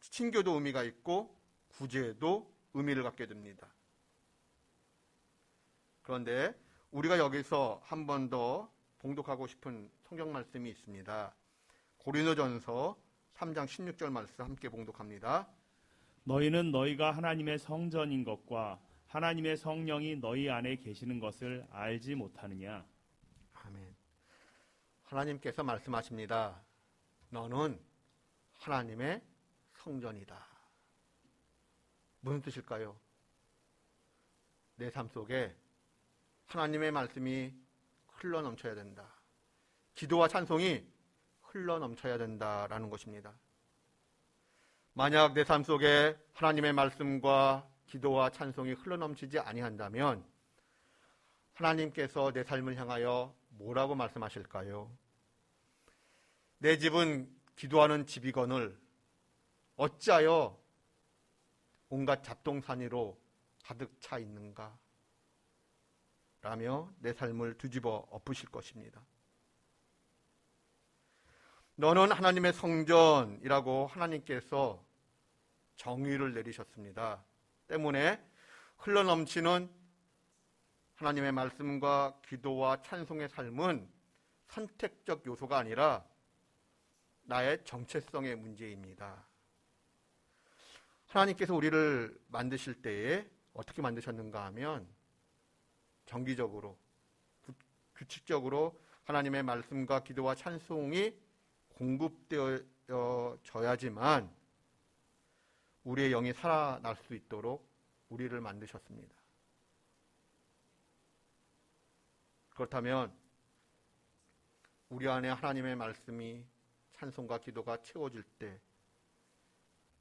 Speaker 1: 친교도 의미가 있고 구제도 의미를 갖게 됩니다. 그런데 우리가 여기서 한 번 더 봉독하고 싶은 성경 말씀이 있습니다. 고린도전서 3장 16절 말씀 함께 봉독합니다.
Speaker 2: 너희는 너희가 하나님의 성전인 것과 하나님의 성령이 너희 안에 계시는 것을 알지 못하느냐.
Speaker 1: 아멘. 하나님께서 말씀하십니다. 너는 하나님의 성전이다. 무슨 뜻일까요? 내 삶 속에 하나님의 말씀이 흘러 넘쳐야 된다. 기도와 찬송이 흘러 넘쳐야 된다라는 것입니다. 만약 내 삶 속에 하나님의 말씀과 기도와 찬송이 흘러 넘치지 아니한다면 하나님께서 내 삶을 향하여 뭐라고 말씀하실까요? 내 집은 기도하는 집이거늘 어찌하여 온갖 잡동사니로 가득 차 있는가? 라며 내 삶을 뒤집어 엎으실 것입니다. 너는 하나님의 성전이라고 하나님께서 정의를 내리셨습니다. 때문에 흘러넘치는 하나님의 말씀과 기도와 찬송의 삶은 선택적 요소가 아니라 나의 정체성의 문제입니다. 하나님께서 우리를 만드실 때에 어떻게 만드셨는가 하면 정기적으로, 규칙적으로 하나님의 말씀과 기도와 찬송이 공급되어져야지만 우리의 영이 살아날 수 있도록 우리를 만드셨습니다. 그렇다면 우리 안에 하나님의 말씀이 찬송과 기도가 채워질 때,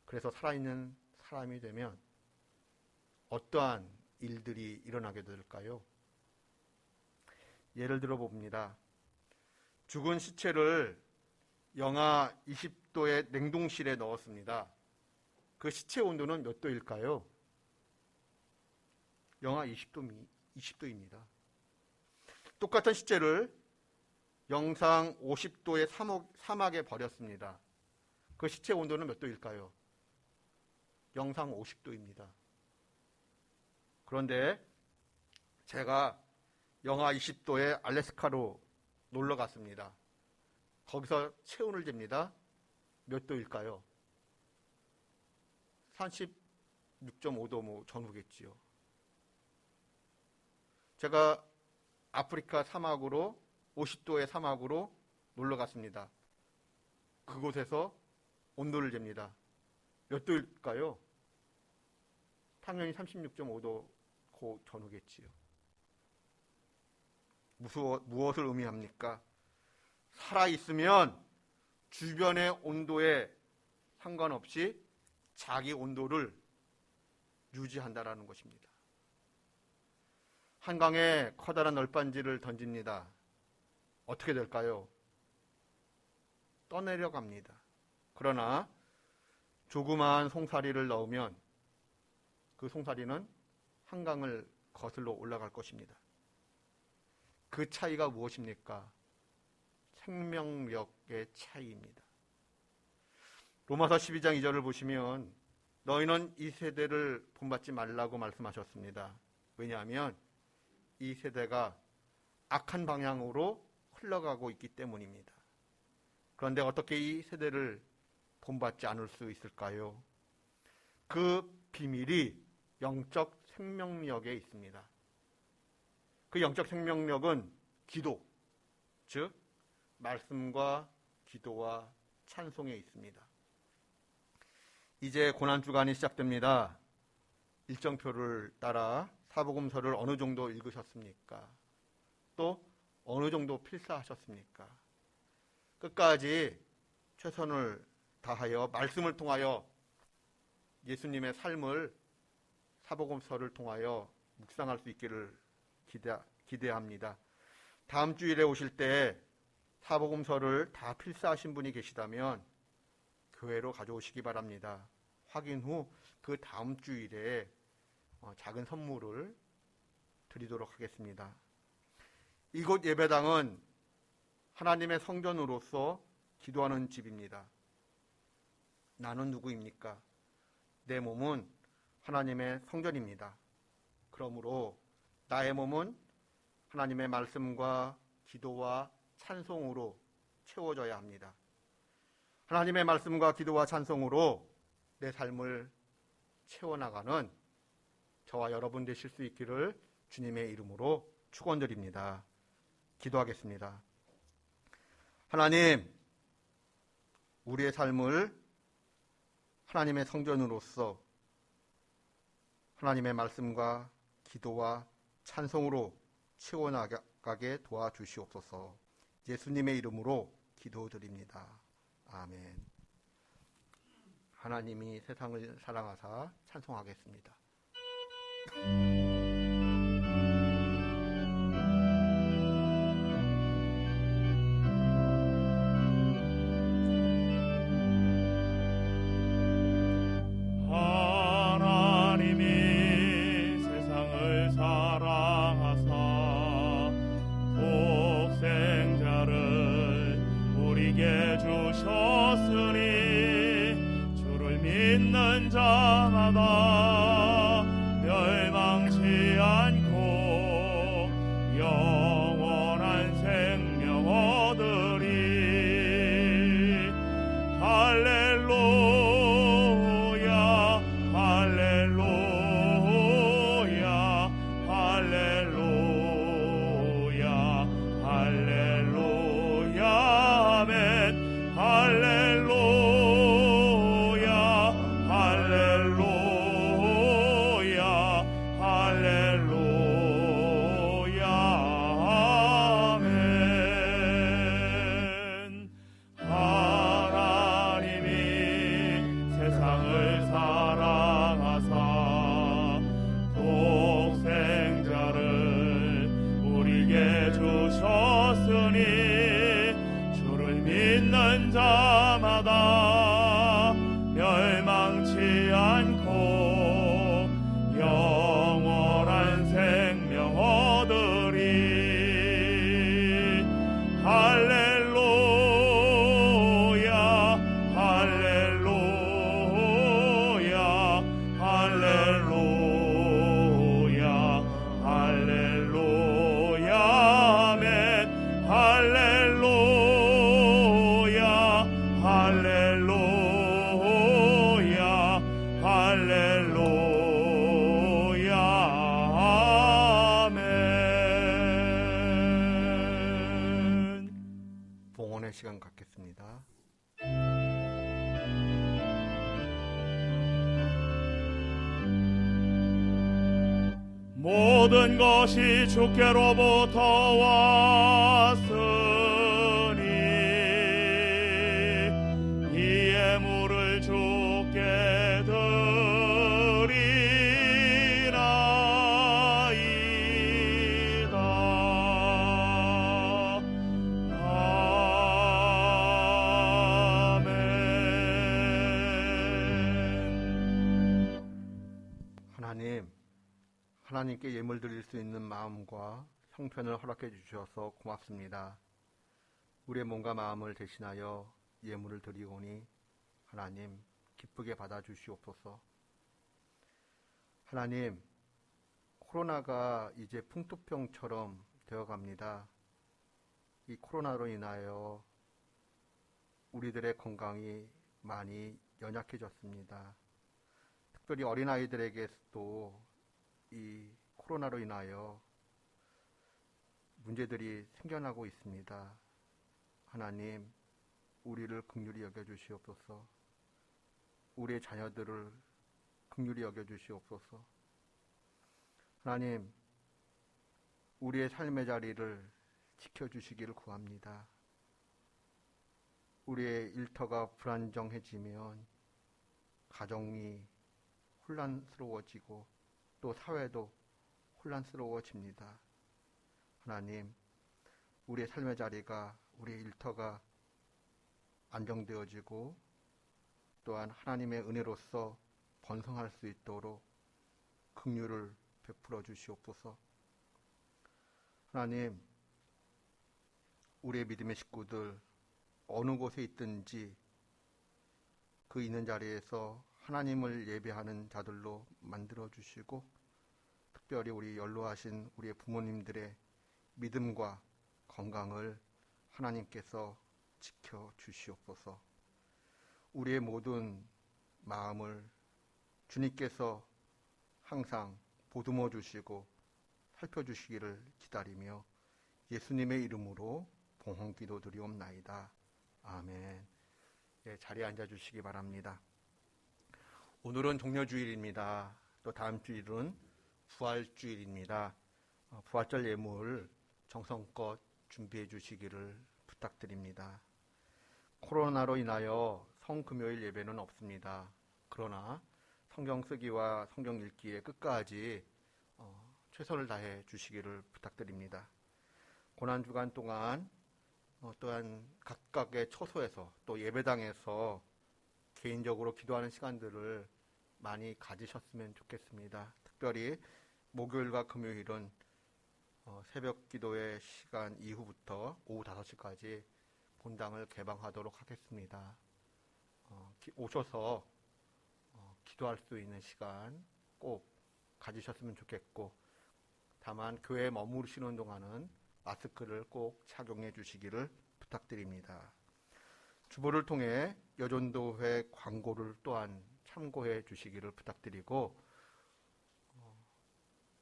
Speaker 1: 그래서 살아있는 사람이 되면 어떠한 일들이 일어나게 될까요? 예를 들어 봅니다. 죽은 시체를 영하 20도의 냉동실에 넣었습니다. 그 시체 온도는 몇 도일까요? 영하 20도입니다. 똑같은 시체를 영상 50도의 사막에 버렸습니다. 그 시체 온도는 몇 도일까요? 영상 50도입니다. 그런데 제가 영하 20도의 알래스카로 놀러 갔습니다. 거기서 체온을 잽니다. 몇 도일까요? 36.5도 전후겠지요. 제가 아프리카 사막으로 50도의 사막으로 놀러 갔습니다. 그곳에서 온도를 잽니다. 몇 도일까요? 당연히 36.5도 그 전후겠지요. 무엇을 의미합니까? 살아있으면 주변의 온도에 상관없이 자기 온도를 유지한다라는 것입니다. 한강에 커다란 널빤지를 던집니다. 어떻게 될까요? 떠내려갑니다. 그러나 조그마한 송사리를 넣으면 그 송사리는 한강을 거슬러 올라갈 것입니다. 그 차이가 무엇입니까? 생명력의 차이입니다. 로마서 12장 2절을 보시면 너희는 이 세대를 본받지 말라고 말씀하셨습니다. 왜냐하면 이 세대가 악한 방향으로 흘러가고 있기 때문입니다. 그런데 어떻게 이 세대를 본받지 않을 수 있을까요? 그 비밀이 영적 생명력에 있습니다. 그 영적 생명력은 기도, 즉 말씀과 기도와 찬송에 있습니다. 이제 고난주간이 시작됩니다. 일정표를 따라 사복음서를 어느 정도 읽으셨습니까? 또 어느 정도 필사하셨습니까? 끝까지 최선을 다하여 말씀을 통하여 예수님의 삶을 사복음서를 통하여 묵상할 수 있기를 기대합니다. 다음 주일에 오실 때 사복음서를 다 필사하신 분이 계시다면 교회로 가져오시기 바랍니다. 확인 후 그 다음 주일에 작은 선물을 드리도록 하겠습니다. 이곳 예배당은 하나님의 성전으로서 기도하는 집입니다. 나는 누구입니까? 내 몸은 하나님의 성전입니다. 그러므로 나의 몸은 하나님의 말씀과 기도와 찬송으로 채워져야 합니다. 하나님의 말씀과 기도와 찬송으로 내 삶을 채워나가는 저와 여러분 되실 수 있기를 주님의 이름으로 축원드립니다. 기도하겠습니다. 하나님, 우리의 삶을 하나님의 성전으로서 하나님의 말씀과 기도와 찬송으로 채워나가게 도와주시옵소서. 예수님의 이름으로 기도드립니다. 아멘. 하나님이 세상을 사랑하사 찬송하겠습니다.
Speaker 2: 하나님이 세상을 사랑하사 독생자를 우리에게 주셨으니 주를 믿는 자마다 멸망치 않고 영원한 생명 얻으리. 할렐루야 할렐루야 할렐루야 할렐루야 아멘. 할렐루야 할렐루야 주셨으니 주를 믿는 자마다 멸망치 않고 영원한 생명 얻으리. 할렐루야 할렐루야 할렐루야 할렐루야 아멘. 할렐루야 할렐루야 할렐루야 아멘.
Speaker 1: 봉헌의 시간 갖겠습니다.
Speaker 2: 모든 것이 주께로부터 왔으니 이 예물을 주께 드리나이다. 아멘.
Speaker 1: 하나님께 예물 드릴 수 있는 마음과 형편을 허락해 주셔서 고맙습니다. 우리의 몸과 마음을 대신하여 예물을 드리오니 하나님 기쁘게 받아주시옵소서. 하나님, 코로나가 이제 풍토병처럼 되어갑니다. 이 코로나로 인하여 우리들의 건강이 많이 연약해졌습니다. 특별히 어린아이들에게도 이 코로나로 인하여 문제들이 생겨나고 있습니다. 하나님, 우리를 긍휼히 여겨주시옵소서. 우리의 자녀들을 긍휼히 여겨주시옵소서. 하나님, 우리의 삶의 자리를 지켜주시기를 구합니다. 우리의 일터가 불안정해지면 가정이 혼란스러워지고 또 사회도 혼란스러워집니다. 하나님, 우리의 삶의 자리가, 우리의 일터가 안정되어지고 또한 하나님의 은혜로서 번성할 수 있도록 긍휼을 베풀어 주시옵소서. 하나님, 우리의 믿음의 식구들 어느 곳에 있든지 그 있는 자리에서 하나님을 예배하는 자들로 만들어 주시고, 특별히 우리 연로하신 우리의 부모님들의 믿음과 건강을 하나님께서 지켜 주시옵소서. 우리의 모든 마음을 주님께서 항상 보듬어 주시고 살펴주시기를 기다리며 예수님의 이름으로 봉헌 기도 드리옵나이다. 아멘. 예, 자리에 앉아주시기 바랍니다. 오늘은 종려주일입니다. 또 다음 주일은 부활주일입니다. 부활절 예물 정성껏 준비해 주시기를 부탁드립니다. 코로나로 인하여 성금요일 예배는 없습니다. 그러나 성경 쓰기와 성경 읽기에 끝까지 최선을 다해 주시기를 부탁드립니다. 고난주간 동안 또한 각각의 처소에서 또 예배당에서 개인적으로 기도하는 시간들을 많이 가지셨으면 좋겠습니다. 특별히 목요일과 금요일은 새벽 기도의 시간 이후부터 오후 5시까지 본당을 개방하도록 하겠습니다. 오셔서 기도할 수 있는 시간 꼭 가지셨으면 좋겠고, 다만 교회에 머무르시는 동안은 마스크를 꼭 착용해 주시기를 부탁드립니다. 주보를 통해 여전도회 광고를 또한 참고해 주시기를 부탁드리고,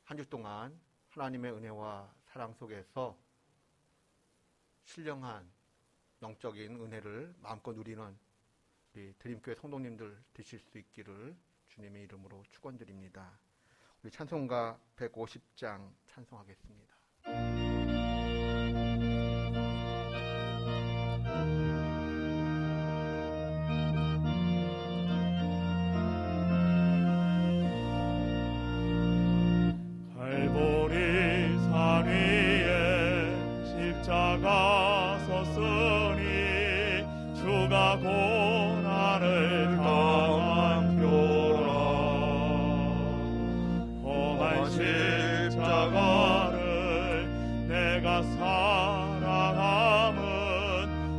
Speaker 1: 한 주 동안 하나님의 은혜와 사랑 속에서 신령한 영적인 은혜를 마음껏 누리는 우리 드림교회 성도님들 되실 수 있기를 주님의 이름으로 축원드립니다. 우리 찬송가 150장 찬송하겠습니다.
Speaker 2: 갈보리 산 위에 나섰으니 주가 고난을 당한 표라. 험한 십자가를 내가 사랑함은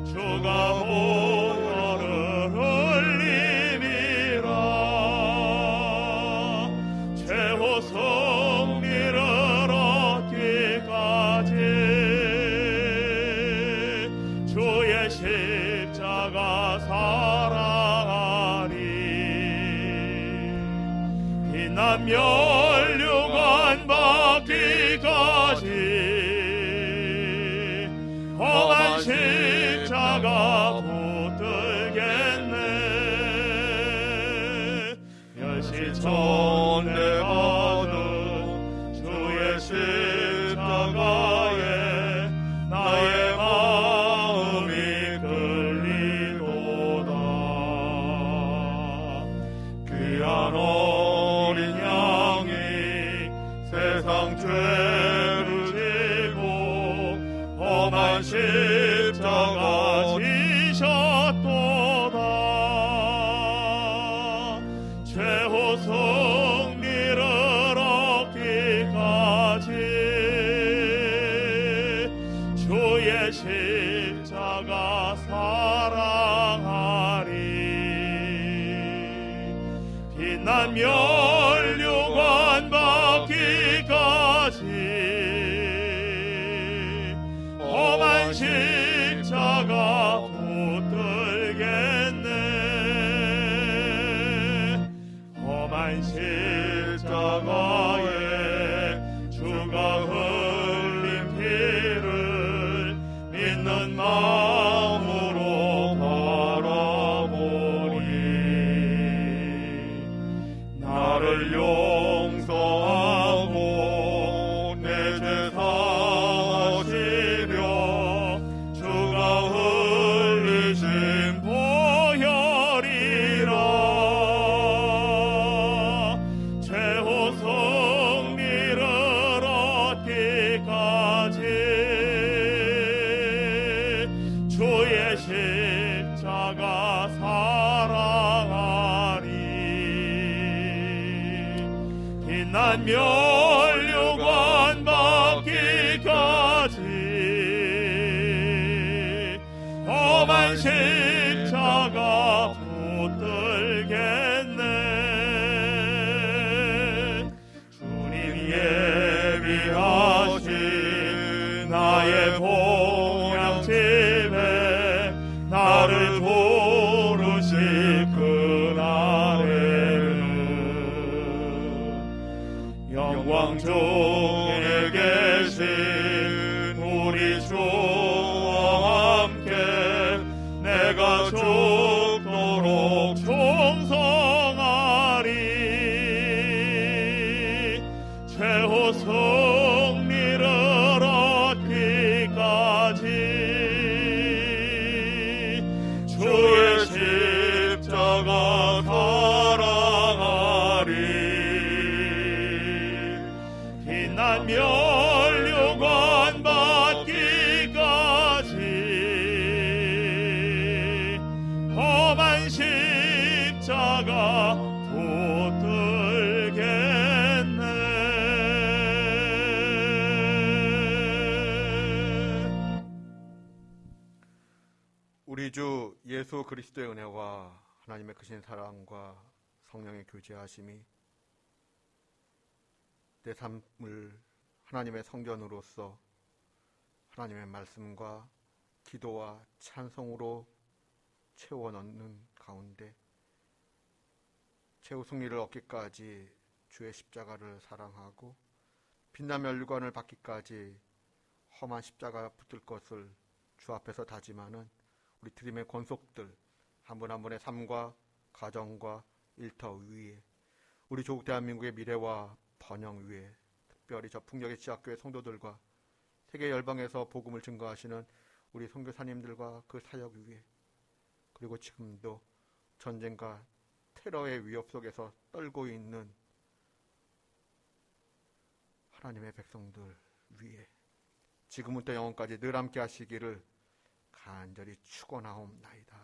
Speaker 2: 주가 보혈을 흘림이라. 최후 승리를 얻기까지 주의 십자가 사랑하리. 비난 면류관 받기까지 험한 십자가 붙들겠네. 멸시전에 받은 주의 십자가에 나의 마음이 끌리도다. 귀한 어린 양이 세상 죄를 지고 험한 십자가 지셨도다. 최후 승리를 얻기까지 주의 십자가 사랑하리. 빛난 면류관 받기까지 험한 십자가 붙들겠네. 험한 십자가에 주가 흘린 피를 믿는 마음으로 바라보니 나를 용서하고 내 죄 사하시려 주가 흘리신 보혈이라. 최후 승리를 얻기까지 주의 십자가 사랑하리. 빛난 면류관 받기까지 험한 십자가 붙들겠네. 주님 예비하신 나의 동양집에 나를 부르실 그날에는 영광 중에 계신 우리 주와 함께 내가 죽도록 충성하리. 최후 승리를 얻기까지 주의 십자가 사랑하리. 빛난 면류관 받기까지 험한 십자가 붙들겠네.
Speaker 1: 우리 주 예수 그리스도의 은혜와 하나님의 크신 사랑과 성령의 교제하심이 내 삶을 하나님의 성전으로서 하나님의 말씀과 기도와 찬송으로 채워 넣는 가운데 최후 승리를 얻기까지 주의 십자가를 사랑하고 빛난 멸류관을 받기까지 험한 십자가 붙들 것을 주 앞에서 다짐하는 우리 드림의 권속들 한 분 한 분의 삶과 가정과 일터 위에 우리 조국 대한민국의 미래와 번영 위에 특별히 저 풍력의 지학교회 성도들과 세계 열방에서 복음을 증거하시는 우리 선교사님들과 그 사역 위에 그리고 지금도 전쟁과 테러의 위협 속에서 떨고 있는 하나님의 백성들 위에 지금부터 영원까지 늘 함께 하시기를 간절히 축원하옵나이다.